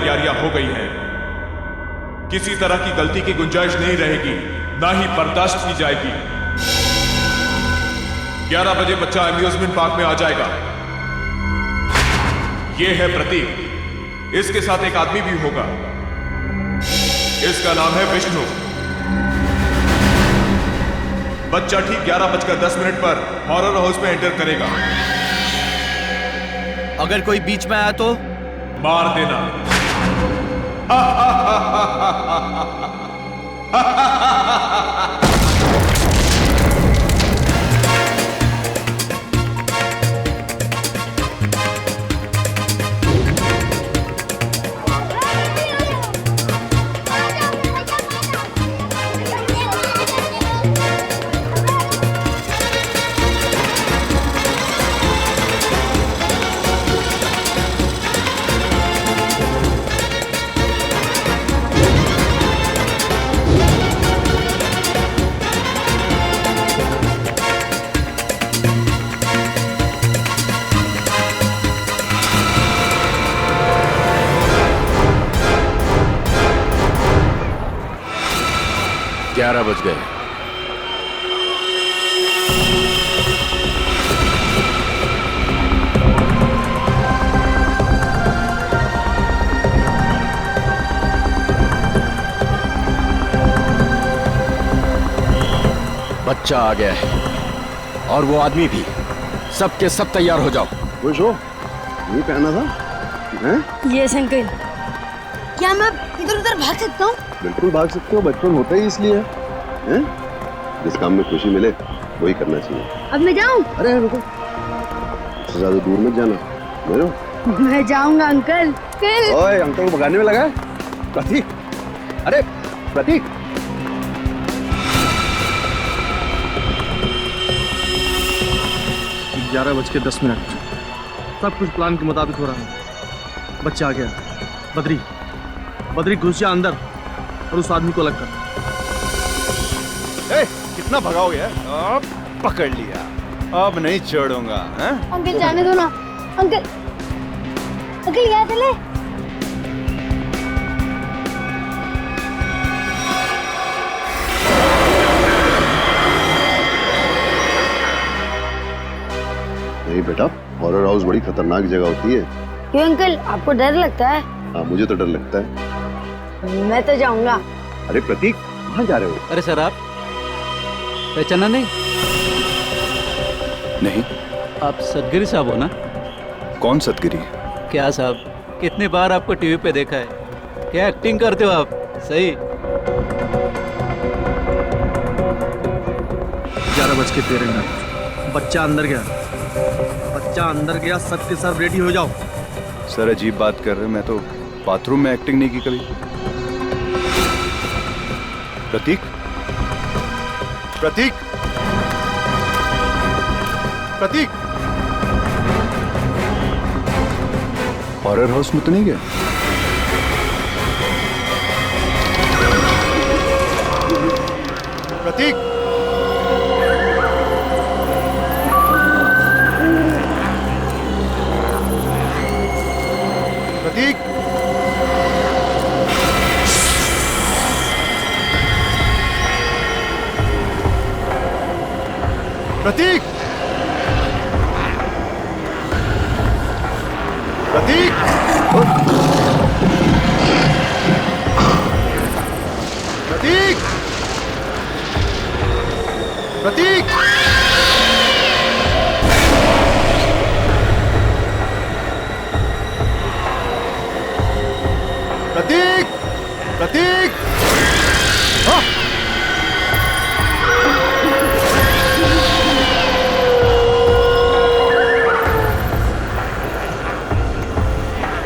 तैयारियां हो गई हैं। किसी तरह की गलती की गुंजाइश नहीं रहेगी, ना ही बर्दाश्त की जाएगी। 11 बजे बच्चा अम्यूजमेंट पार्क में आ जाएगा। यह है प्रतीक, इसके साथ एक आदमी भी होगा। इसका नाम है विष्णु। बच्चा ठीक 11:10 पर हॉरर हाउस में एंटर करेगा। अगर कोई बीच में आया तो मार देना। बज गए। बच्चा आ गया है और वो आदमी भी। सबके सब तैयार हो जाओ। खुश हो? ये पहना था हैं? Yes uncle. क्या मैं इधर उधर भाग सकता हूँ? बिल्कुल भाग सकते हो, बचपन होता ही इसलिए है। जिस काम में खुशी मिले वही करना चाहिए। अब मैं जाऊँ? अरे रुको, उससे ज्यादा दूर मत जाना। मैं जाऊंगा अंकल। ओए, अंकल को भगाने में लगा है? प्रतीक, अरे प्रतीक। 11:10। सब कुछ प्लान के मुताबिक हो रहा है। बच्चा आ गया। बद्री घुस जा अंदर और उस आदमी को अलग कर। कितना भगाओगे? अब पकड़ लिया, अब नहीं छोड़ूंगा। अंकल जाने दो ना। अंकल यहाँ चले। नहीं बेटा, हॉरर हाउस बड़ी खतरनाक जगह होती है। क्यों अंकल, आपको डर लगता है? हाँ, मुझे तो डर लगता है। मैं तो जाऊंगा। अरे प्रतीक, कहाँ जा रहे हो? अरे सर, आप पहचाना नहीं? नहीं। आप सतगिरी साहब हो ना? कौन सतगिरी? क्या साहब, कितनी बार आपको टीवी पे देखा है। क्या एक्टिंग करते हो आप, सही। 11:13। बच्चा अंदर गया। सबके सब रेडी हो जाओ। सर अजीब बात कर रहे हैं, मैं तो बाथरूम में एक्टिंग नहीं की कभी। प्रतीक, प्रतीक, प्रतीक, हॉरर हाउस में तो नहीं गया? प्रतीक, प्रतीक, प्रतीक, प्रतीक, प्रतीक, प्रतीक, प्रतीक, प्रतीक। हाँ।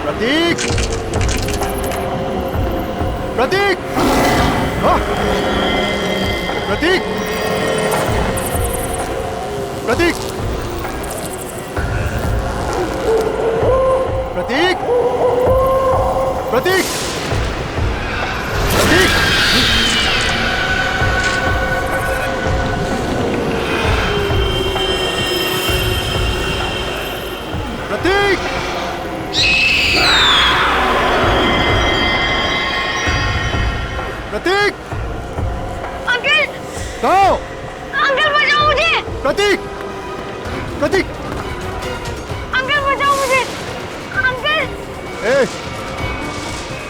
प्रतीक, प्रतीक, हाँ। प्रतीक, प्रतीक, प्रतीक, प्रतीक, प्रतीक। प्रतीक, प्रतीक! अंकल कहो! अंकल बचाओ मुझे प्रतीक! प्रतीक! अंकल बचाओ मुझे अंकल ए!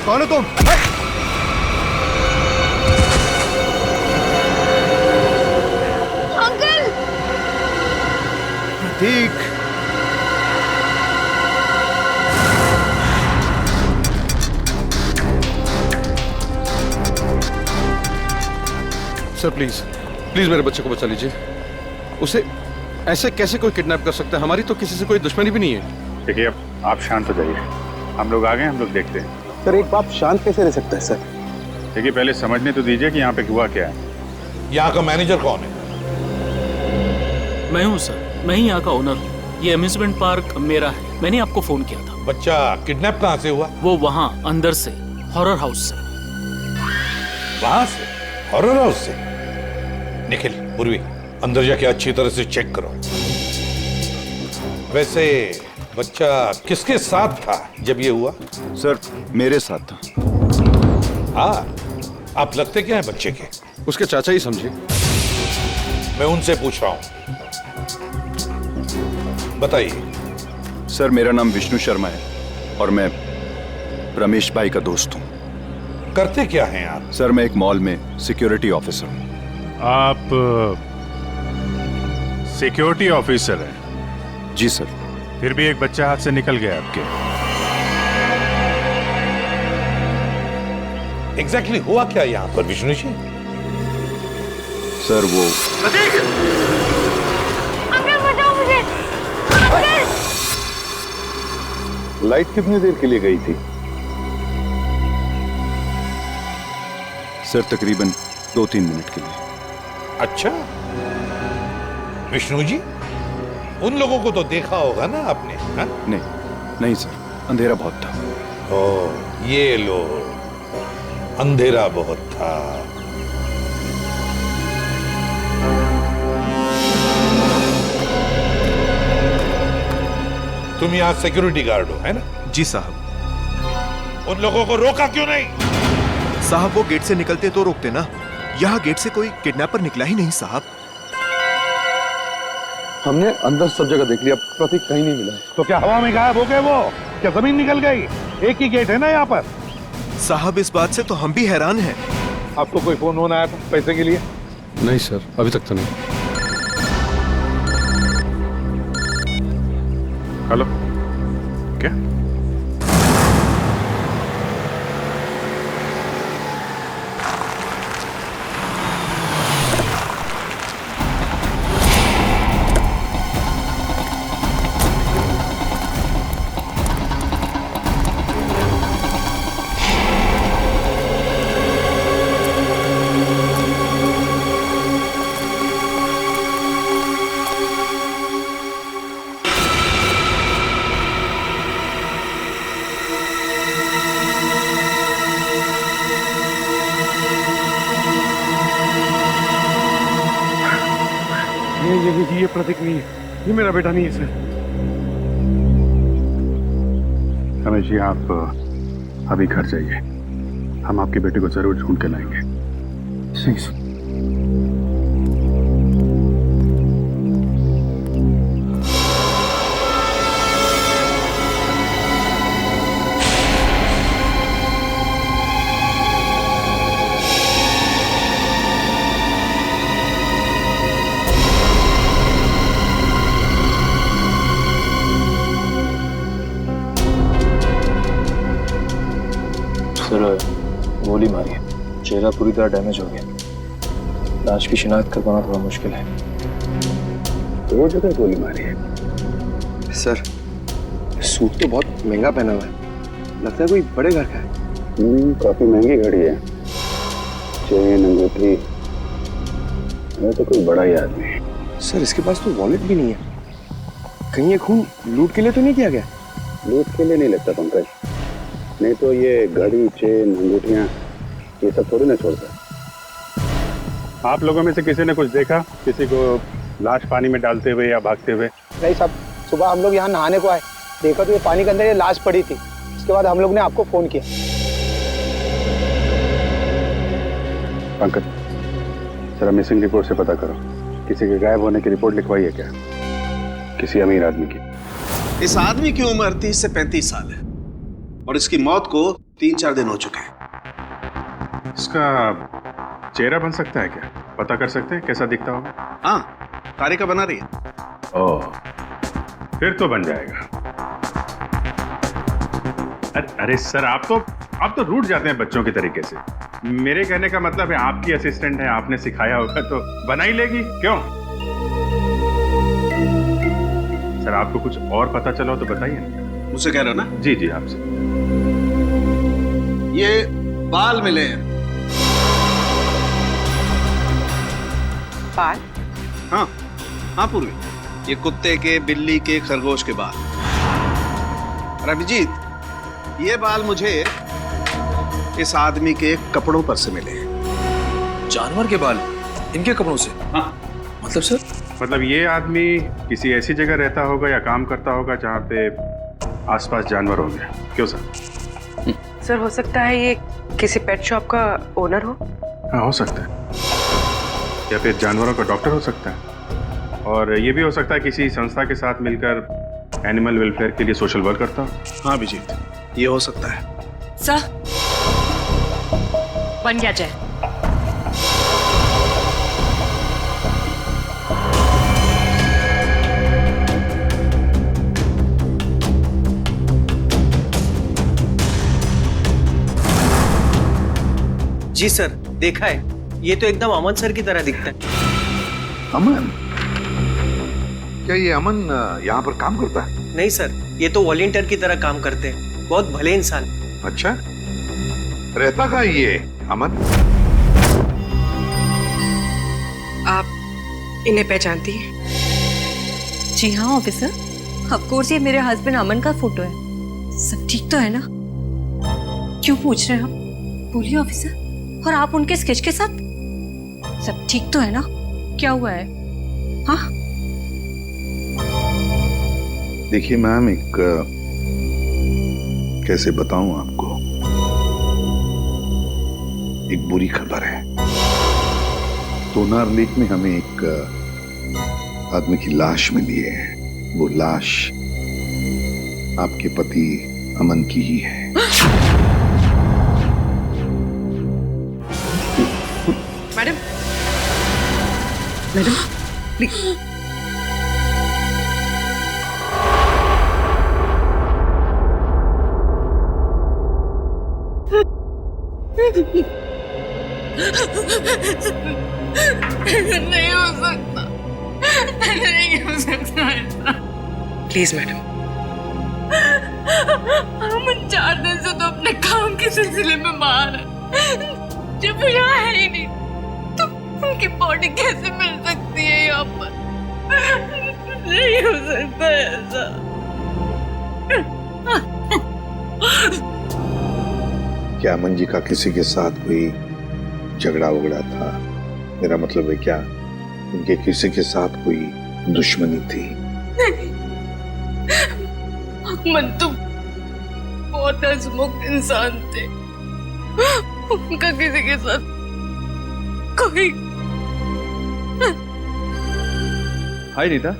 कौन हो तुम? Uncle Pratik! Sir please please मेरे बच्चे को बचा लीजिए। उसे ऐसे कैसे कोई किडनैप कर सकता है? हमारी तो किसी से कोई दुश्मनी भी नहीं है। देखिए अब आप शांत हो जाइए, हम लोग आ गए, हम लोग देखते हैं। सर एक बाप शांत कैसे रह सकता है सर? देखिए पहले समझने तो दीजिए कि यहाँ पे हुआ क्या है। यहाँ का मैनेजर कौन है? मैं हूँ सर, मैं ही यहाँ का ओनर हूँ। ये अम्यूजमेंट पार्क मेरा है। मैंने आपको फोन किया था। बच्चा किडनैप कहाँ से हुआ? वो वहाँ अंदर से, हॉरर हाउस से। वहां से? हॉरर हाउस से? निखिल, पूर्वी, अंदर जाके अच्छी तरह से चेक करो। वैसे बच्चा किसके साथ था जब ये हुआ? सर मेरे साथ था। हाँ, आप लगते क्या है बच्चे के? उसके चाचा ही समझे। मैं उनसे पूछ रहा हूँ, बताइए। सर मेरा नाम विष्णु शर्मा है और मैं रमेश भाई का दोस्त हूँ। करते क्या हैं आप? सर मैं एक मॉल में सिक्योरिटी ऑफिसर हूँ। आप सिक्योरिटी ऑफिसर हैं? जी सर। फिर भी एक बच्चा हाथ से निकल गया आपके। एग्जैक्टली हुआ क्या यहाँ पर विष्णु जी? सर वो अंकल बचाओ मुझे अंकल लाइट कितनी देर के लिए गई थी? सर तकरीबन 2-3 मिनट के लिए। अच्छा, विष्णु जी, उन लोगों को तो देखा होगा ना आपने? हा? नहीं सर, अंधेरा बहुत था। ओ, ये लो, अंधेरा बहुत था। तुम यहाँ सिक्योरिटी गार्ड हो, है ना? जी साहब। उन लोगों को रोका क्यों नहीं? साहब वो गेट से निकलते तो रोकते ना। यहाँ गेट से कोई किडनैपर निकला ही नहीं साहब। हमने अंदर सब जगह देख लिया, प्रतीक कहीं नहीं मिला। तो क्या हवा में गायब हो गए वो? क्या जमीन निकल गई? एक ही गेट है ना यहाँ पर। साहब इस बात से तो हम भी हैरान हैं। आपको कोई फोन होना आया था पैसे के लिए? नहीं सर, अभी तक तो नहीं। हेलो, क्या? ये प्रतीक नहीं है, ये मेरा बेटा नहीं है सर। रमेश जी आप अभी घर जाइए, हम आपके बेटे को जरूर ढूंढ के लाएंगे। सर गोली मारी है, चेहरा पूरी तरह डैमेज हो गया। लाश की शिनाख्त कर पाना थोड़ा मुश्किल है। दो जगह गोली मारी है। सर सूट तो बहुत महंगा पहना हुआ है, लगता है कोई बड़े घर का है। काफी महंगी घड़ी है, चेन अंगूठी, ये तो कोई बड़ा ही आदमी है। सर इसके पास तो वॉलेट भी नहीं है, कहीं ये खून लूट के लिए तो नहीं किया गया? लूट के लिए नहीं लगता पंकज, नहीं तो ये घड़ी, चेन, अंगूठियां ये सब थोड़ी ना छोड़ता। आप लोगों में से किसी ने कुछ देखा, किसी को लाश पानी में डालते हुए या भागते हुए? नहीं साहब, सुबह हम लोग यहाँ नहाने को आए, देखा तो ये पानी के अंदर ये लाश पड़ी थी। उसके बाद हम लोग ने आपको फोन किया। पंकज, जरा मिसिंग रिपोर्ट से पता करो, किसी के गायब होने की रिपोर्ट लिखवाई है क्या? किसी अमीर आदमी की। इस आदमी की उम्र 30 से 35 साल है और इसकी मौत को 3-4 दिन हो चुके हैं। इसका चेहरा बन सकता है क्या? पता कर सकते हैं कैसा दिखता होगा? हाँ, तारिका बना रही है। ओह, फिर तो बन जाएगा। अरे सर, आप तो रूठ जाते हैं बच्चों के तरीके से। मेरे कहने का मतलब है आपकी असिस्टेंट है, आपने सिखाया होगा तो बना ही लेगी, क्यों? सर, आपको कुछ और पता चला हो तो बताइए ना। मुझसे कह रहे हो ना? जी जी, आपसे। ये बाल मिले हैं। बाल? हाँ हाँ पूर्वी, ये कुत्ते के, बिल्ली के, खरगोश के बाल। और अभिजीत, ये बाल मुझे इस आदमी के कपड़ों पर से मिले हैं। जानवर के बाल इनके कपड़ों से? हाँ। मतलब सर? मतलब ये आदमी किसी ऐसी जगह रहता होगा या काम करता होगा जहाँ पे आसपास जानवर होंगे, क्यों सर? सर, हो सकता है ये किसी पेट शॉप का ओनर हो। हाँ, हो सकता है, या फिर जानवरों का डॉक्टर हो सकता है, और ये भी हो सकता है किसी संस्था के साथ मिलकर एनिमल वेलफेयर के लिए सोशल वर्क करता हो। हाँ अभिजीत, ये हो सकता है। सर, बन गया जाए। जी सर, देखा है, ये तो एकदम अमन सर की तरह दिखता है। अमन? क्या ये अमन यहाँ पर काम करता है? नहीं सर, ये तो वॉलंटियर की तरह काम करते हैं, बहुत भले इंसान। अच्छा, रहता कहाँ ये अमन? आप इन्हें पहचानती हैं? जी हाँ ऑफिसर, ऑफ कोर्स ये मेरे हस्बैंड अमन का फोटो है। सब ठीक तो है ना? क्यों पूछ रहे हैं आप? बोलिए ऑफिसर। और आप उनके स्केच के साथ? सब ठीक तो है ना? क्या हुआ है? हाँ? देखिए मैम, एक कैसे बताऊं आपको, एक बुरी खबर है। तोनार लेक में हमें एक आदमी की लाश मिली है। वो लाश आपके पति अमन की ही है। Madam, madam please. नहीं हो सकता, नहीं हो सकता ऐसा। Please madam. हम 4 दिन से तो अपने काम के सिलसिले में बाहर हैं। जब वो यहाँ है ही नहीं तो उनकी बॉडी कैसे मिल सकती है यहाँ पर? नहीं हो सकता ऐसा। क्या अमन जी का किसी के साथ कोई झगड़ा वगड़ा था? मेरा मतलब है, क्या उनके किसी के साथ कोई दुश्मनी थी? अमन तो बहुत हंसमुख इंसान थे, उनका किसी के साथ कोई। हाय रीता।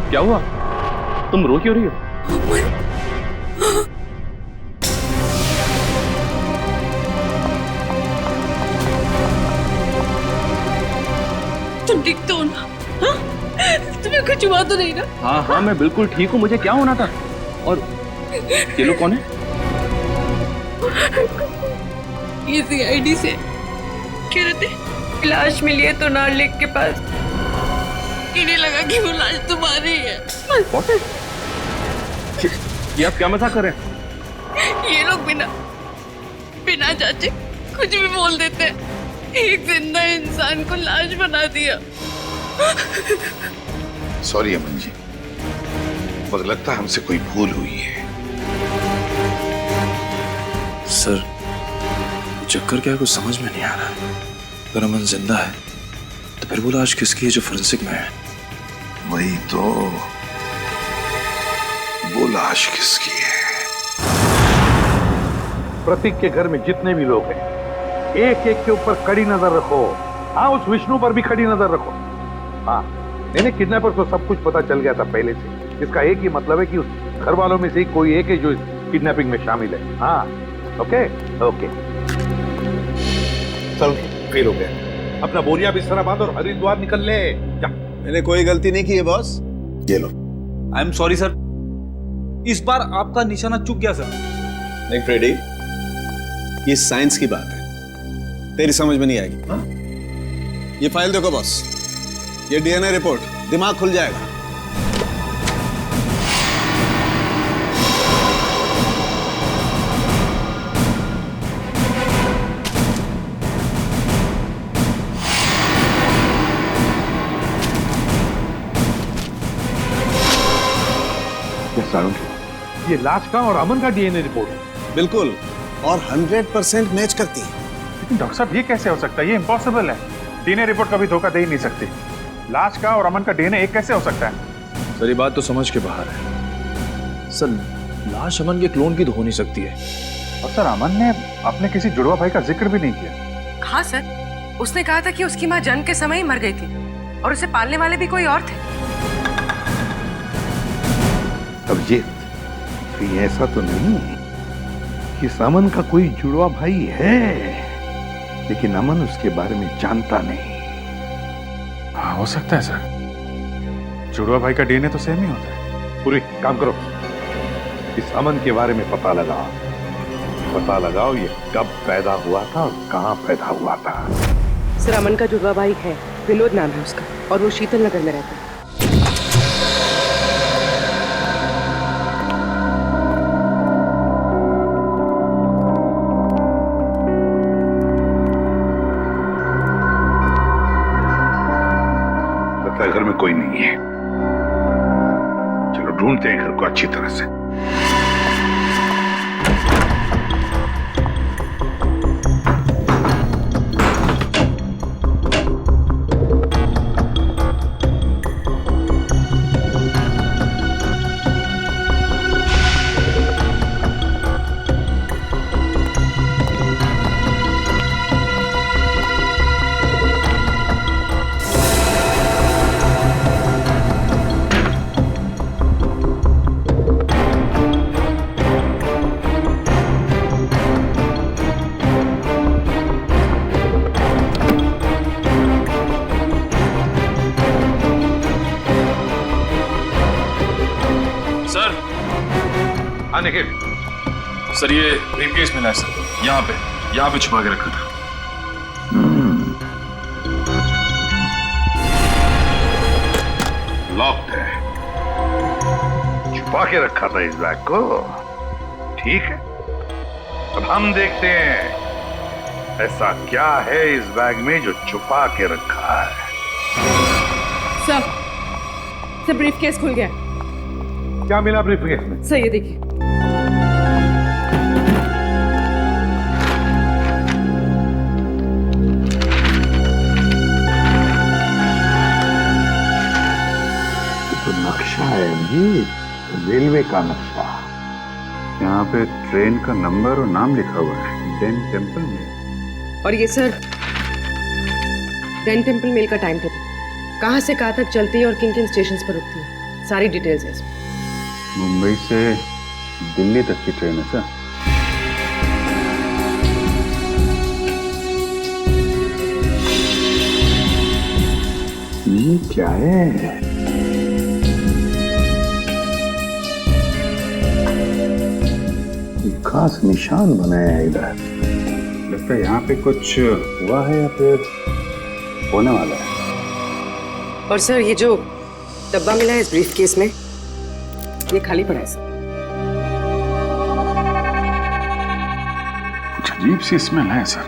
क्या हुआ? तुम रो क्यों रही हो? तुम ठीक तो हो ना? हाँ? तुम्हें कुछ हुआ तो नहीं ना? हाँ हाँ, मैं बिल्कुल ठीक हूँ। मुझे क्या होना था? और ये लोग कौन है? ये CID से कह रहे थे लाश मिली है तोनार लेक के पास। इन्हें लगा कि वो लाश तुम्हारी है। ये आप क्या मजाक कर रहे हैं? ये लोग बिना जांचे कुछ भी बोल देते हैं। एक जिंदा इंसान को लाश बना दिया। सॉरी अमन जी, मुझे लगता है हमसे कोई भूल हुई है। सर, चक्कर क्या है, कुछ समझ में नहीं आ रहा। अगर अमन जिंदा है तो फिर वो लाश किसकी है जो फोरेंसिक में है? वही तो, वो लाश किसकी है? प्रतीक के घर में जितने भी लोग हैं, एक एक के ऊपर कड़ी नजर रखो। हाँ, उस विष्णु पर भी कड़ी नजर रखो। हाँ, मैंने किडनैपर को सब कुछ पता चल गया था पहले से। इसका एक ही मतलब है कि उस घर वालों में से ही कोई एक है जो इस किडनैपिंग में शामिल है। हाँ, ओके ओके। चल, फेल हो गया। अपना बोरिया बिस्तरा बांध और हरिद्वार निकल ले जा। मैंने कोई गलती नहीं की है बॉस। ये लो। आई एम सॉरी सर, इस बार आपका निशाना चूक गया सर। नहीं फ्रेडी, ये साइंस की बात है, तेरी समझ में नहीं आएगी। हाँ? ये फाइल देखो बॉस, ये डीएनए रिपोर्ट, दिमाग खुल जाएगा। ये लाश का और अमन का डीएनए रिपोर्ट है। बिल्कुल, और 100% मैच करती है। लेकिन डॉक्टर साहब ये कैसे हो सकता है? ये इम्पॉसिबल है। डीएनए रिपोर्ट कभी धोखा दे ही नहीं सकती। लाश का और अमन का डीएनए एक कैसे हो सकता है? सर ये बात तो समझ के बाहर है सर। लाश अमन के क्लोन की तो हो नहीं सकती है। और सर अमन ने अपने किसी जुड़वा भाई का जिक्र भी नहीं किया। हाँ सर, उसने कहा था कि उसकी माँ जन्म के समय ही मर गई थी और उसे पालने वाले भी कोई और थे। अब ये ऐसा तो नहीं है कि अमन का कोई जुड़वा भाई है, लेकिन अमन उसके बारे में जानता नहीं। हाँ, हो सकता है सर। जुड़वा भाई का डीएनए तो सेम ही होता है। पूरी काम करो, इस अमन के बारे में पता लगाओ ये कब पैदा हुआ था और कहाँ पैदा हुआ था। सर अमन का जुड़वा भाई है, विनोद नाम है उसका, और वो शीतल नगर में रहता है। घर में कोई नहीं है, चलो ढूंढते हैं घर को अच्छी तरह से। सर ये ब्रीफकेस मिला है सर, यहाँ पे छुपा के रखा था। लॉक्ड है, छुपा के रखा था इस बैग को। ठीक है, अब हम देखते हैं ऐसा क्या है इस बैग में जो छुपा के रखा है। सर ब्रीफकेस खुल गया। क्या मिला ब्रीफकेस में? सर ये देखिए। नक्शा है जी, रेलवे का नक्शा। यहाँ पे ट्रेन का नंबर और नाम लिखा हुआ है, डेन टेम्पल में। और ये सर डेन टेम्पल मेल का टाइम टेबल, कहाँ से कहाँ तक चलती है और किन किन स्टेशन पर रुकती है, सारी डिटेल्स है इसमें। मुंबई से दिल्ली तक की ट्रेन है सर। ये क्या है? खास निशान बनाया है इधर। लगता है यहाँ पे कुछ हुआ है या फिर होने वाला है। और सर ये जो डब्बा मिला है इस ब्रीफकेस में, ये खाली पड़ा है सर। कुछ अजीब सी स्मेल है सर।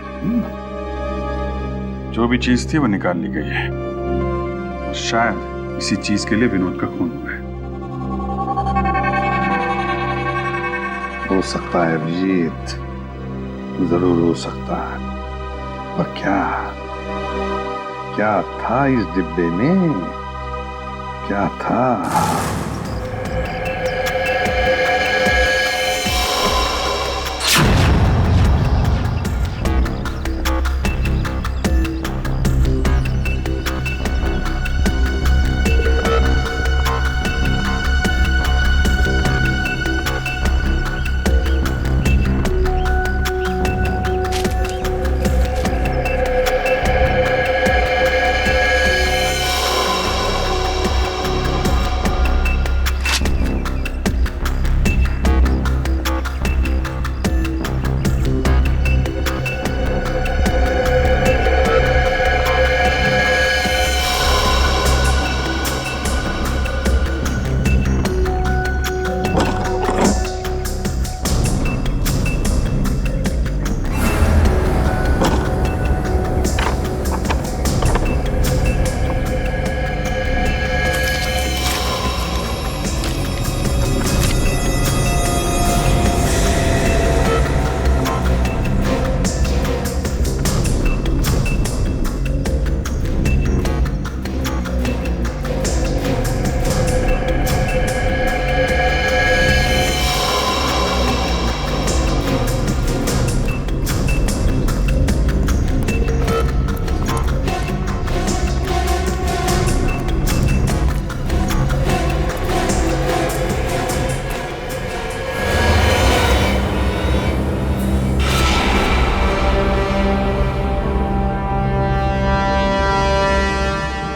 जो भी चीज थी वो निकाल ली गई है। शायद इसी चीज के लिए विनोद का खून हुआ है। हो सकता है अभिजीत, जरूर हो सकता है, पर क्या था इस डिब्बे में? क्या था?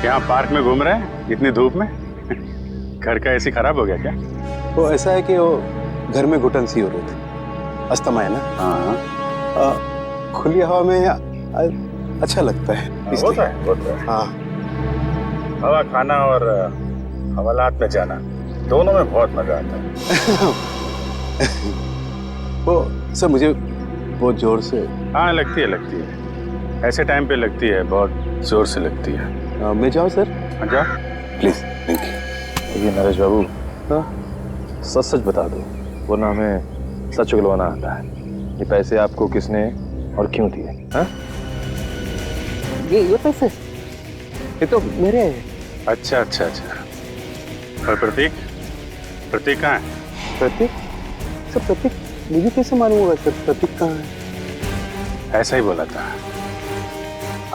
यहाँ पार्क में घूम रहे हैं इतनी धूप में? घर का एसी खराब हो गया क्या? वो ऐसा है कि वो घर में घुटन सी हो रही थी, अस्थमा है ना। हाँ, खुली हवा में अच्छा लगता है। होता है। हाँ, हवा खाना और हवालात में जाना दोनों में बहुत मजा आता है। वो सर मुझे बहुत जोर से। हाँ लगती है। ऐसे टाइम पे लगती है, बहुत जोर से लगती है। मैं जाऊँ सर? जा प्लीज। Thank you. ये नरेश बाबू, सच सच बता दो, वरना हमें सच उगलवाना आता है। ये पैसे आपको किसने और क्यों दिए? हाँ? ये पैसे ये तो मेरे हैं। अच्छा। और प्रतीक कहाँ है? प्रतीक? सर प्रतीक मुझे कैसे मालूम होगा सर प्रतीक कहाँ है? ऐसा ही बोला था।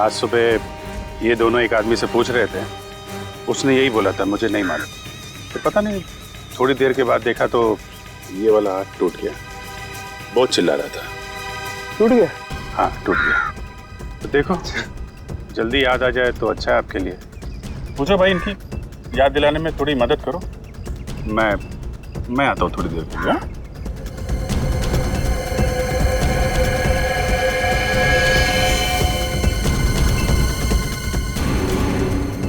आज सुबह ये दोनों एक आदमी से पूछ रहे थे, उसने यही बोला था, मुझे नहीं मालूम। तो पता नहीं, थोड़ी देर के बाद देखा तो ये वाला हाथ टूट गया। बहुत चिल्ला रहा था। टूट गया? हाँ टूट गया। तो देखो जल्दी याद आ जाए तो अच्छा है आपके लिए। पूछो भाई, इनकी याद दिलाने में थोड़ी मदद करो। मैं आता हूँ थोड़ी देर के लिए।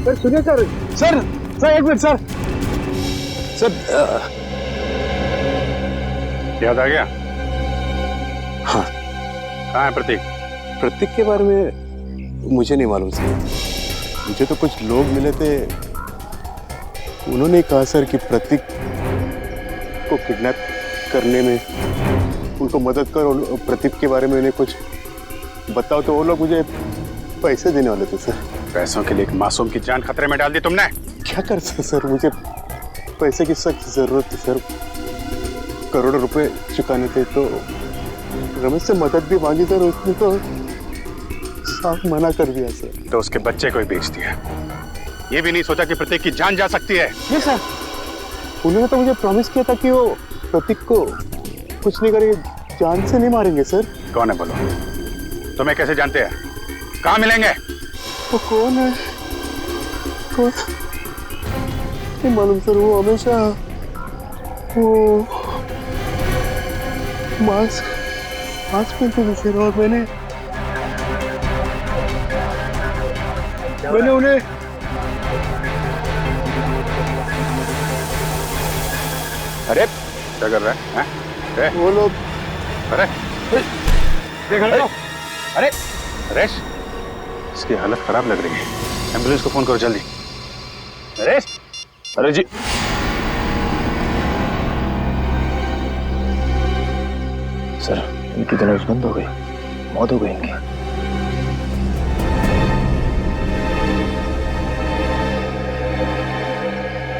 सर सुनिए सर एक मिनट सर। याद आ गया? हाँ। कहाँ है प्रतीक? प्रतीक के बारे में मुझे नहीं मालूम सर। मुझे तो कुछ लोग मिले थे, उन्होंने कहा सर कि प्रतीक को किडनैप करने में उनको मदद करो, प्रतीक के बारे में उन्हें कुछ बताओ। तो वो लोग मुझे पैसे देने वाले थे सर। पैसों के लिए एक मासूम की जान खतरे में डाल दी तुमने। क्या कर सकते सर, मुझे पैसे की सख्त जरूरत थी सर। करोड़ों रुपए चुकाने थे। तो रमेश से मदद भी मांगी सर, उसने तो साफ मना कर दिया सर। तो उसके बच्चे को ही बेच दिया। ये भी नहीं सोचा कि प्रतीक की जान जा सकती है। ये सर, उन्होंने तो मुझे प्रॉमिस किया था कि वो प्रतीक को कुछ नहीं करेंगे, जान से नहीं मारेंगे सर। कौन है बोलो? तुम्हें कैसे जानते हैं? कहाँ मिलेंगे? वो कौन है? कौन? नहीं मालूम सर। वो हमेशा वो मास्क पहनते थे सर। और मैंने उन्हें अरे क्या कर रहा है? वो लोग अरे देख रहे हो? अरे नरेश, इसकी हालत खराब लग रही है। एम्बुलेंस को फोन करो जल्दी। नरेश! अरे जी, सर इनकी तो नब्ज बंद हो गई, मौत हो गई इनकी।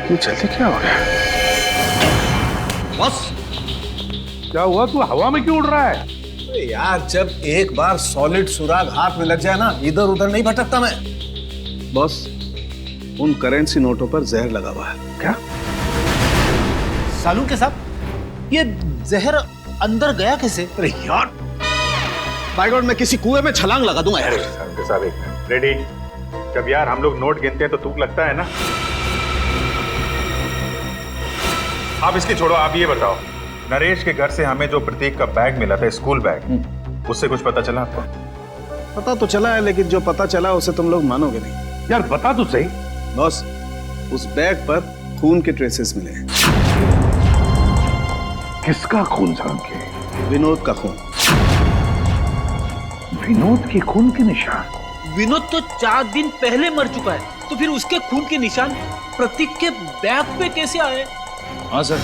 ये जल्दी क्या हो गया? बस क्या हुआ, तू हवा में क्यों उड़ रहा है? अरे यार, जब एक बार सॉलिड सुराग हाथ में लग जाए ना, इधर उधर नहीं भटकता मैं। बॉस, उन करेंसी नोटों पर जहर लगा हुआ है। क्या? सालू के साहब, ये जहर अंदर गया कैसे? अरे यार, बाय गॉड, मैं किसी कुएं में छलांग लगा दूंगा यार। रेडी? जब यार हम लोग नोट गिनते हैं तो तुक लगता है ना। आप इसकी छोड़ो, आप ये बताओ, नरेश के घर से हमें जो प्रतीक का बैग मिला था, स्कूल बैग, उससे कुछ पता चला आपको? पता तो चला है, लेकिन जो पता चला उसे तुम लोग मानोगे नहीं। यार बता तो सही। बॉस, उस बैग पर खून के ट्रेसेस मिले हैं। किसका खून झांके? विनोद का खून। विनोद के खून के निशान? विनोद तो 4 दिन पहले मर चुका है, तो फिर उसके खून के निशान प्रतीक के बैग पे कैसे आए? हाँ सर,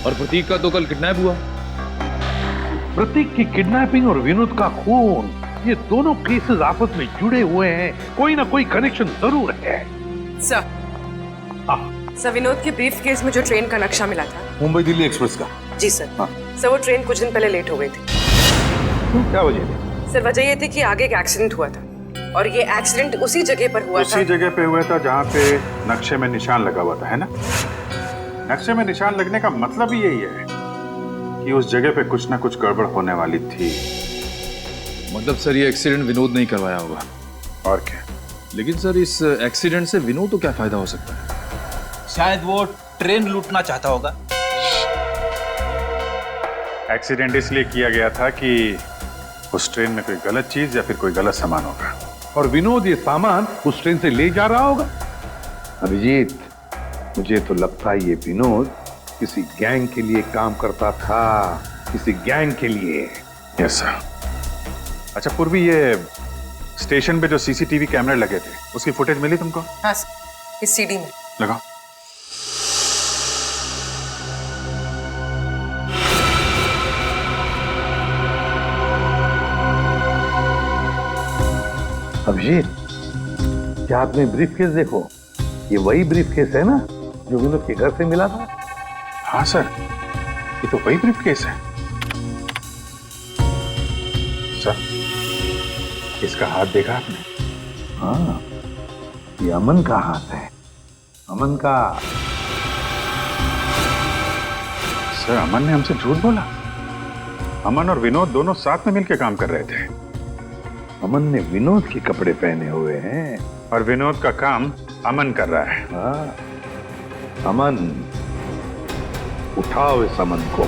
और प्रतीक का तो कल किडनैप हुआ। प्रतीक की किडनैपिंग और विनोद का खून, ये दोनों केसेस आपस में जुड़े हुए हैं, कोई ना कोई कनेक्शन जरूर है। सर, सर विनोद के ब्रीफ केस में जो ट्रेन का नक्शा मिला था, मुंबई दिल्ली एक्सप्रेस का। जी सर। सर वो ट्रेन कुछ दिन पहले लेट हो गई थी। क्या वजह थी? सर वजह ये थी कि आगे एक एक्सीडेंट हुआ था, और ये एक्सीडेंट उसी जगह पर हुआ था। उसी जगह पे हुआ था जहाँ पे नक्शे में निशान लगा हुआ था, है ना? नक्शे में निशान लगने का मतलब ही यही है कि उस जगह पे कुछ ना कुछ गड़बड़ होने वाली थी। मतलब सर ये एक्सीडेंट विनोद नहीं करवाया होगा। और क्या? लेकिन सर इस एक्सीडेंट से विनोद को क्या फायदा हो सकता है? शायद वो ट्रेन लूटना चाहता होगा। एक्सीडेंट इसलिए किया गया था कि उस ट्रेन में कोई गलत चीज या फिर कोई गलत सामान होगा, और विनोद ये सामान उस ट्रेन से ले जा रहा होगा। अभिजीत, मुझे तो लगता है ये विनोद किसी गैंग के लिए काम करता था, किसी गैंग के लिए। Yes sir. अच्छा पूर्वी, ये स्टेशन पे जो सीसीटीवी कैमरे लगे थे, उसकी फुटेज मिली तुमको? हाँ सर, इस सीडी में। लगाओ। अभिजीत, क्या आपने ब्रीफ केस देखो? ये वही ब्रीफ केस है ना जो विनोद के घर से मिला था? हाँ सर, ये तो वही ब्रीफ केस है। सर, इसका हाथ देखा आपने? हाँ, ये अमन का हाथ है, अमन का। सर, अमन ने हमसे झूठ बोला। अमन और विनोद दोनों साथ में मिलकर काम कर रहे थे। अमन ने विनोद के कपड़े पहने हुए हैं, और विनोद का काम अमन कर रहा है। हाँ, अमन, उठाओ इस अमन को।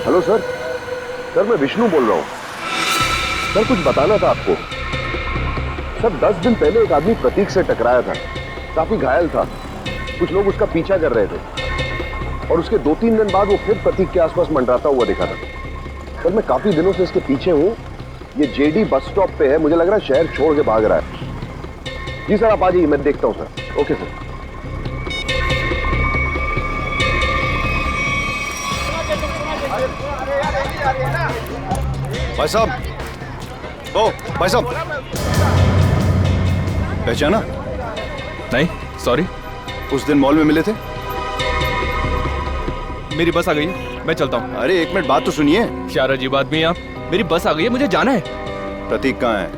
हेलो सर, सर मैं विष्णु बोल रहा हूँ। सर कुछ बताना था आपको। सर 10 दिन पहले एक आदमी प्रतीक से टकराया था, काफी घायल था। कुछ लोग उसका पीछा कर रहे थे, और उसके 2-3 दिन बाद वो फिर प्रतीक के आसपास मंडराता हुआ दिखा था। सर मैं काफी दिनों से इसके पीछे हूँ। ये जेडी बस स्टॉप पे है, मुझे लग रहा है शहर छोड़ के भाग रहा है। जी सर आप आ जाइए, मैं देखता हूँ सर। Okay sir. भाई साहब, ओ भाई साहब, पहचाना? नहीं, सॉरी। उस दिन मॉल में मिले थे। मेरी बस आ गई है, मैं चलता हूँ। अरे एक मिनट बात तो सुनिए। क्या अजीब आदमी है आप। मेरी बस आ गई है, मुझे जाना है। प्रतीक कहाँ है?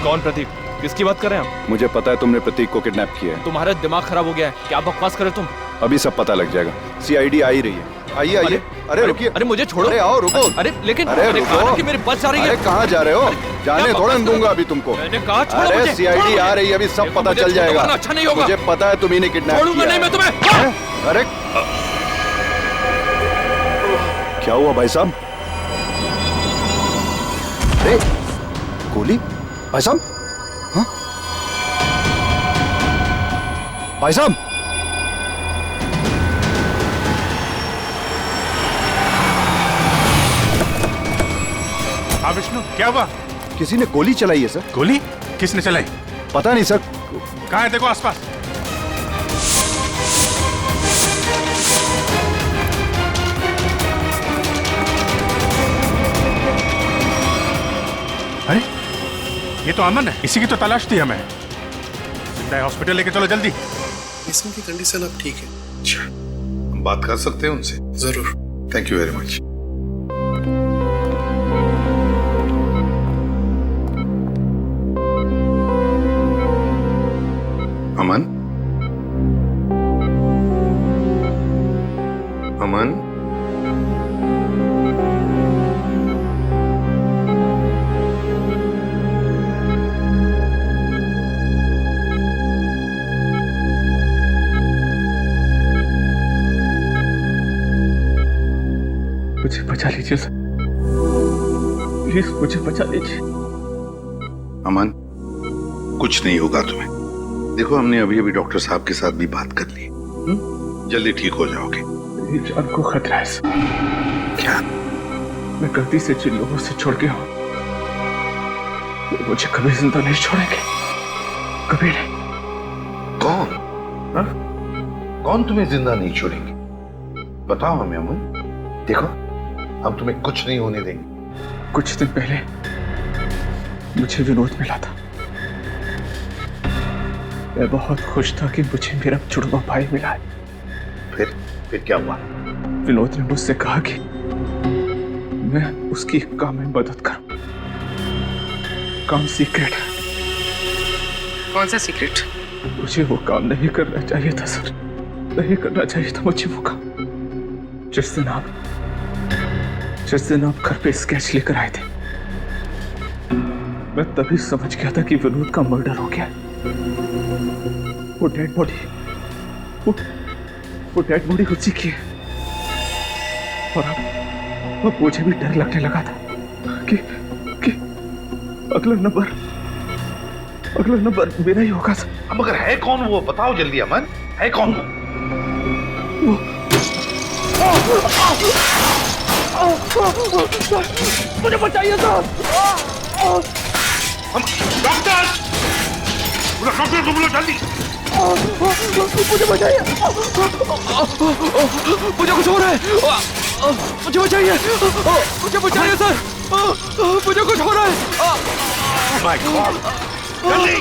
कौन प्रतीक? किसकी बात कर रहे हैं आप? मुझे पता है तुमने प्रतीक को किडनैप किया है। तुम्हारा दिमाग खराब हो गया है, क्या बकवास करे तुम? अभी सब पता लग जाएगा। सीआईडी आ ही रही है। आइए आइए। अरे रुकिए। अरे मुझे छोड़ो। अरे आओ, रुको। अरे लेकिन अरे रुको कि मेरी बस जा रही है। अरे कहाँ जा रहे हो? जाने थोड़ा दूंगा अभी तुमको। मैंने कहा छोड़ो अरे मुझे। सीआईडी आ रही है, अभी सब पता चल जाएगा। अच्छा नहीं होगा। मुझे पता है तुम ही ने किडनैप छोड़ूंगा किया नहीं मैं तुम्हें। अरे क्या हुआ भाई साहब? अरे गोली? भाई साहब? हाँ? भाई साहब? हाँ विष्णु, क्या हुआ? किसी ने गोली चलाई है सर। गोली? किसने चलाई? पता नहीं सर। कहाँ है, देखो आसपास। ये तो अमन है, इसी की तो तलाश थी हमें। जिंदा है, हॉस्पिटल लेके चलो जल्दी। इसम की कंडीशन अब ठीक है। अच्छा, हम बात कर सकते हैं उनसे? जरूर। Thank you very much. Aman, Aman, मुझे बचा लीजिए सर, प्लीज मुझे बचा लीजिए। अमन, कुछ नहीं होगा तुम्हें। देखो, हमने अभी अभी डॉक्टर साहब के साथ भी बात कर ली, जल्दी ठीक हो जाओगे। मेरी जान को खतरा है सर। क्या? मैं गलती से जिन लोगों से छोड़ गया हूं, वो मुझे कभी जिंदा नहीं छोड़ेंगे, कभी नहीं। कौन? हा? कौन तुम्हें जिंदा नहीं छोड़ेंगे? बताओ हमें अमन। देखो, हम तुम्हें कुछ नहीं होने देंगे। कुछ दिन पहले मुझे विनोद मिला था। मैं बहुत खुश था कि मुझे मेरा जुड़वा भाई मिला है। फिर क्या हुआ? विनोद ने मुझसे कहा कि मैं उसकी काम में मदद करूं। काम सीक्रेट है। कौन सा सीक्रेट? मुझे वो काम नहीं करना चाहिए था सर, नहीं करना चाहिए था मुझे वो काम। जिस दिन आप घर पे स्केच लेकर आए थे, मैं तभी समझ गया था कि विनोद का मर्डर हो गया। वो डेड बॉडी उसी की है। और अब मुझे भी डर लगने लगा था कि अगला नंबर मेरा ही होगा सर। अब मगर है कौन वो? बताओ जल्दी अमन, है कौन वो? मुझे बचाइए सर। डॉक्टर को बुलाओ जल्दी। मुझे बचाइए, मुझे कुछ हो रहा है। मुझे बचाइए, मुझे बचाइए सर, मुझे कुछ हो रहा है। माय गॉड, जल्दी।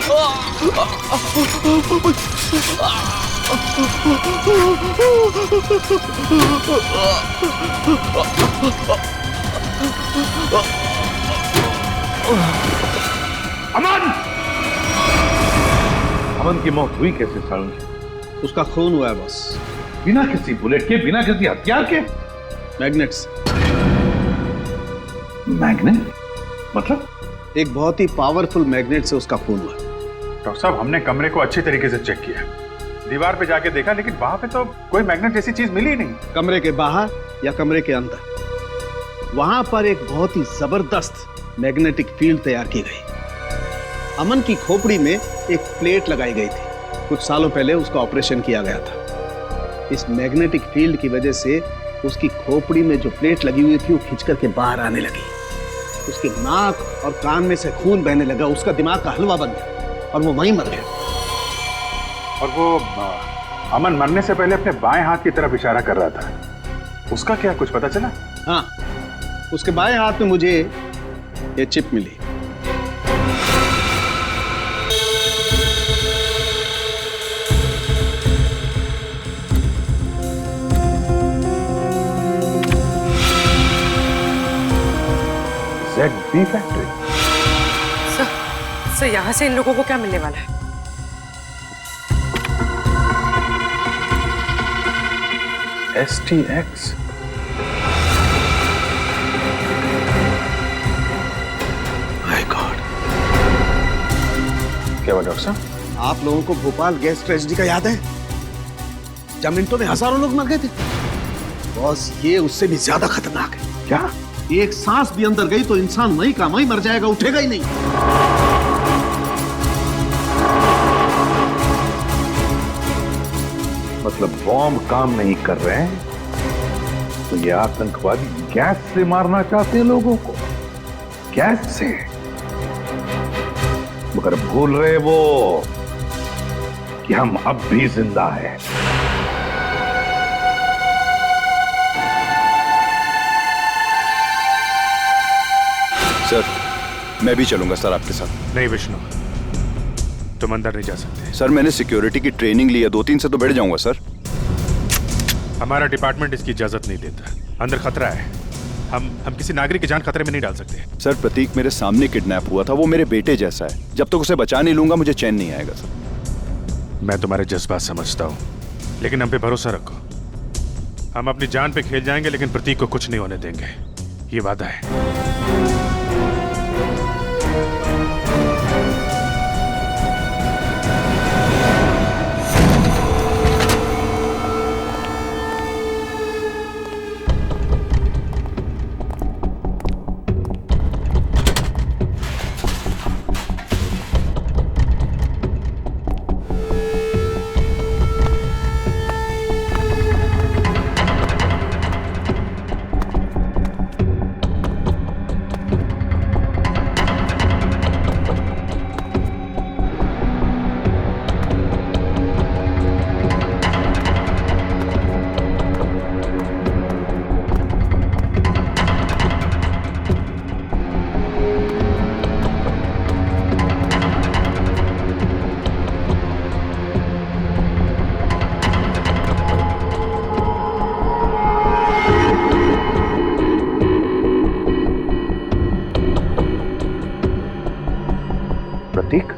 अमन! अमन की मौत हुई कैसे सारुण? उसका खून हुआ है बॉस। बिना किसी बुलेट के, बिना किसी हथियार के? मैग्नेट्स। मैग्नेट? मतलब? एक बहुत ही पावरफुल मैग्नेट से उसका खून हुआ। डॉक्टर साहब, हमने कमरे को अच्छी तरीके से चेक किया, दीवार पे जाके देखा, लेकिन वहां पे तो कोई मैग्नेट जैसी चीज मिली ही नहीं। कमरे के बाहर या कमरे के अंदर, वहां पर एक बहुत ही जबरदस्त मैग्नेटिक फील्ड तैयार की गई। अमन की खोपड़ी में एक प्लेट लगाई गई थी। कुछ सालों पहले उसका ऑपरेशन किया गया था। इस मैग्नेटिक फील्ड की वजह से उसकी खोपड़ी में जो प्लेट लगी हुई थी वो खिंच करके बाहर आने लगी। उसके नाक और कान में से खून बहने लगा। उसका दिमाग का हलवा बन गया और वो वहीं मर गया। और वो अमन मरने से पहले अपने बाएं हाथ की तरफ इशारा कर रहा था, उसका क्या कुछ पता चला? हाँ, उसके बाएं हाथ में मुझे ये चिप मिली। ZB factory. सर यहाँ से इन लोगों को क्या मिलने वाला है? STX। My God. क्या हुआ डॉक्टर साहब? आप लोगों को भोपाल गैस ट्रेजेडी का याद है? जब मिनटों में हजारों लोग मर गए थे। बॉस, ये उससे भी ज्यादा खतरनाक है। क्या? एक सांस भी अंदर गई तो इंसान वहीं का वहीं मर जाएगा, उठेगा ही नहीं। मतलब बॉम्ब काम नहीं कर रहे हैं तो ये आतंकवादी गैस से मारना चाहते हैं लोगों को, गैस से। मगर भूल रहे वो कि हम अब भी जिंदा हैं। सर, मैं भी चलूंगा सर आपके साथ। नहीं विष्णु, तुम अंदर नहीं जा सकते। सर मैंने सिक्योरिटी की ट्रेनिंग ली है, 2-3 से तो बैठ जाऊंगा सर। हमारा डिपार्टमेंट इसकी इजाजत नहीं देता। अंदर खतरा है, हम किसी नागरिक की जान खतरे में नहीं डाल सकते। सर प्रतीक मेरे सामने किडनैप हुआ था, वो मेरे बेटे जैसा है। जब तक उसे बचा नहीं लूंगा मुझे चैन नहीं आएगा सर। मैं तुम्हारे जज्बात समझता हूँ, लेकिन हम पे भरोसा रखो। हम अपनी जान पे खेल जाएंगे, लेकिन प्रतीक को कुछ नहीं होने देंगे, ये वादा है। प्रतीक,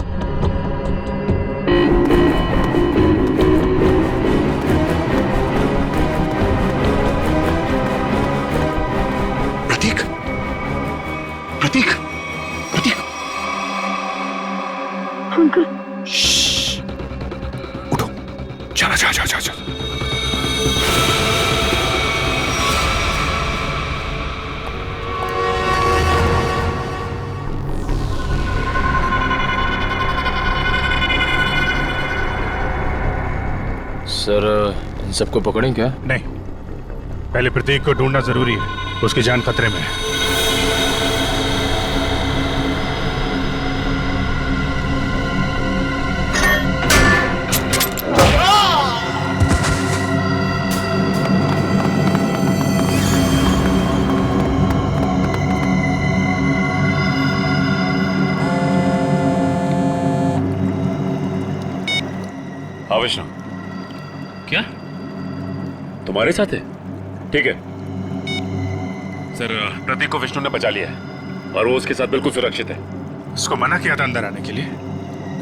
प्रतीक, प्रतीक, प्रतीक, अंकल उठो, चला जा जा जा जा। सर इन सबको पकड़ें क्या? नहीं, पहले प्रतीक को ढूंढना जरूरी है, उसकी जान खतरे में है। हाँ विष्णु, क्या तुम्हारे साथ है? ठीक है सर, प्रतीक को विष्णु ने बचा लिया है और वो उसके साथ बिल्कुल सुरक्षित है। उसको मना किया था अंदर आने के लिए,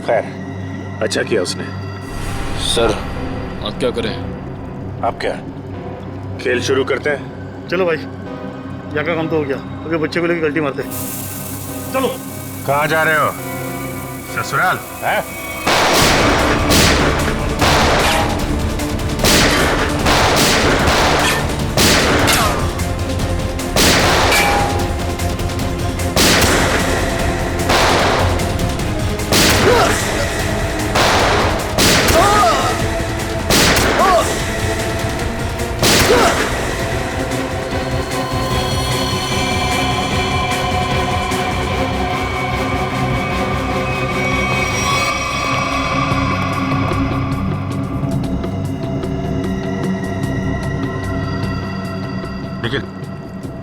खैर अच्छा किया उसने। सर अब क्या करें? अब क्या, खेल शुरू करते हैं? चलो भाई, यहाँ का काम तो हो गया, अभी बच्चे को लेकर गलती मारते हैं। चलो। कहाँ जा रहे हो? ससुराल है?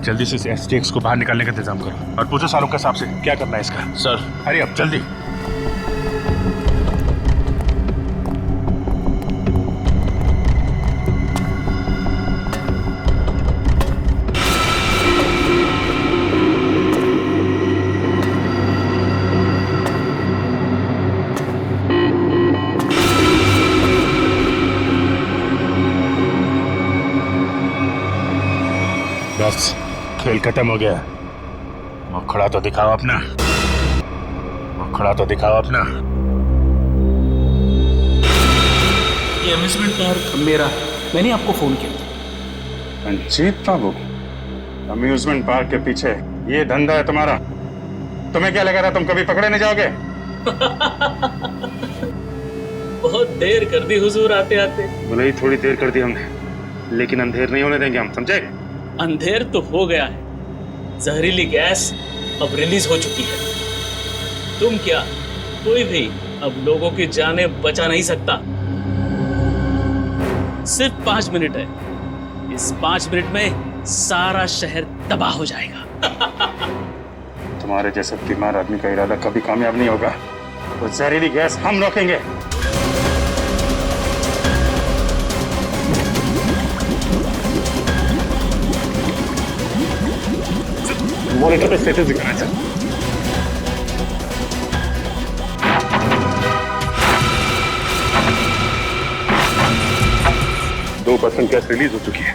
जल्दी से एसटीएक्स को बाहर निकालने का इंतजाम करो और पूछो शाहरुख के साहब से क्या करना है इसका। सर अरे अब जल्दी। बस खेल खत्म हो गया। मुखड़ा तो दिखाओ अपना, मुखड़ा तो दिखाओ अपना। ये अम्यूजमेंट पार्क मेरा है, मैंने आपको फोन किया था। रंजीत बाबू, अम्यूजमेंट पार्क के पीछे ये धंधा है तुम्हारा? तुम्हें क्या लगा था तुम कभी पकड़े नहीं जाओगे? बहुत देर कर दी हुजूर आते आते। भले ही थोड़ी देर कर दी हमने, लेकिन अंधेर नहीं होने देंगे हम, समझे? अंधेर तो हो गया है, जहरीली गैस अब रिलीज हो चुकी है। तुम क्या, कोई भी अब लोगों की जानें बचा नहीं सकता। सिर्फ 5 मिनट है, इस 5 मिनट में सारा शहर तबाह हो जाएगा। तुम्हारे जैसे बीमार आदमी का इरादा कभी कामयाब नहीं होगा। वो जहरीली गैस हम रोकेंगे। मॉनिटर पे स्टेटस दिखाना सर। %2 गैस रिलीज हो चुकी है।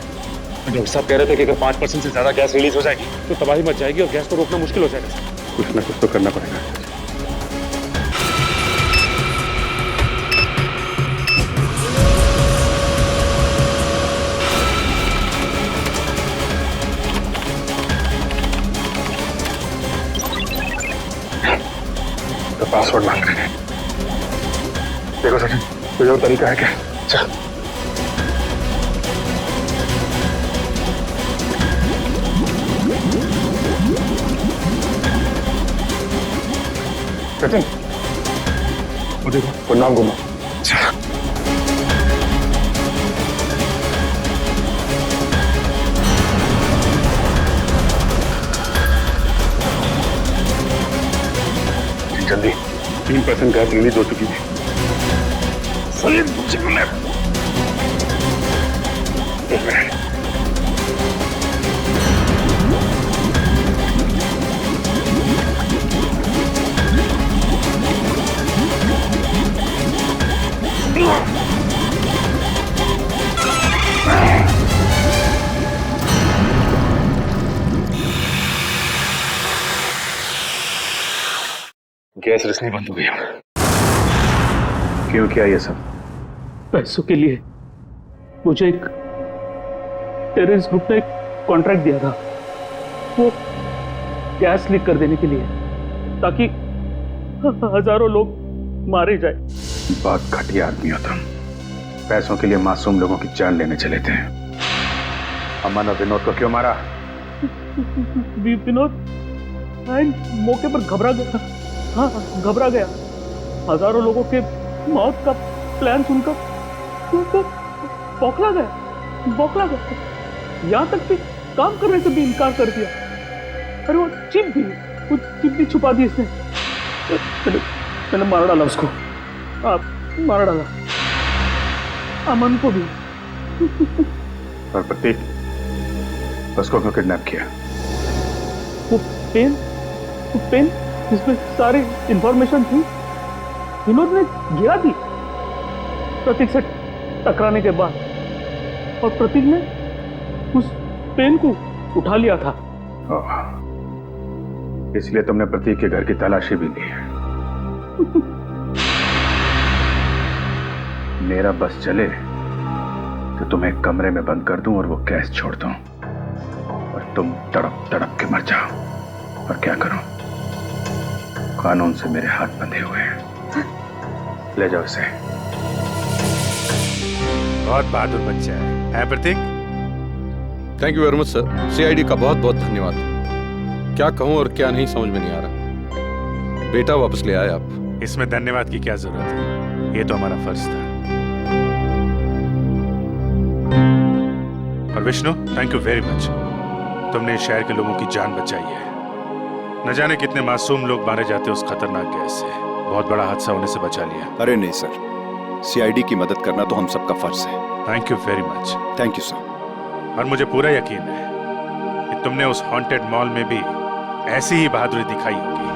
डॉक्टर साहब कह रहे थे कि अगर 5% से ज्यादा गैस रिलीज हो जाएगी तो तबाही मच जाएगी और गैस को रोकना मुश्किल हो जाएगा सर। कुछ ना कुछ तो करना पड़ेगा। तो पासवर्ड मांग रहे हैं। देखो सचिन, कोई और तरीका है क्या? चल। सचिन, वो देखो, वो नाम घुमा। जल्दी, 3% गैस रिलीज हो चुकी है। सही, एक मिनट। गैस रिसनी बंद हो गई। क्यों किया ये सब? पैसों के लिए। मुझे एक टेररिस्ट ग्रुप ने एक कॉन्ट्रैक्ट दिया था, वो गैस लीक कर देने के लिए, ताकि हजारों लोग मारे जाए। बहुत घटिया आदमी हो तुम। पैसों के लिए मासूम लोगों की जान लेने चले थे। अमन और विनोद को क्यों मारा? विनोद मौके पर घबरा गया। हाँ, घबरा गया। हजारों लोगों के मौत का प्लान सुनकर बौखला गया। यहाँ तक कि काम करने से भी इनकार कर दिया। अरे वो चिप भी छुपा दी इसने। मैंने मार डाला उसको। मार डाला अमन को भी। और प्रतीक, उसको क्यों किडनैप किया? वो पेन जिसमें सारी इंफॉर्मेशन थी, विनोद ने गिरा दी प्रतीक से टकराने के बाद, और प्रतीक ने उस पेन को उठा लिया था। इसलिए तुमने प्रतीक के घर की तलाशी भी ली। मेरा बस चले तो तुम्हें एक कमरे में बंद कर दूं और वो गैस छोड़ दूं, और तुम तड़प तड़प के मर जाओ। और क्या करूं? कानून से मेरे हाथ बंधे हुए हैं। ले जाओ इसे। बहुत बहादुर बच्चा है Pratik. Thank you very much sir. CID का बहुत बहुत धन्यवाद। क्या कहूं और क्या नहीं समझ में नहीं आ रहा। बेटा वापस ले आए आप। इसमें धन्यवाद की क्या जरूरत है, ये तो हमारा फर्ज था। और Vishnu, thank you very much. तुमने इस शहर के लोगों की जान बचाई है। न जाने कितने मासूम लोग मारे जाते उस खतरनाक गैस से। बहुत बड़ा हादसा होने से बचा लिया। अरे नहीं सर, सीआईडी की मदद करना तो हम सबका फर्ज है। Thank you very much. Thank you sir. और मुझे पूरा यकीन है कि तुमने उस हॉन्टेड मॉल में भी ऐसी ही बहादुरी दिखाई होगी।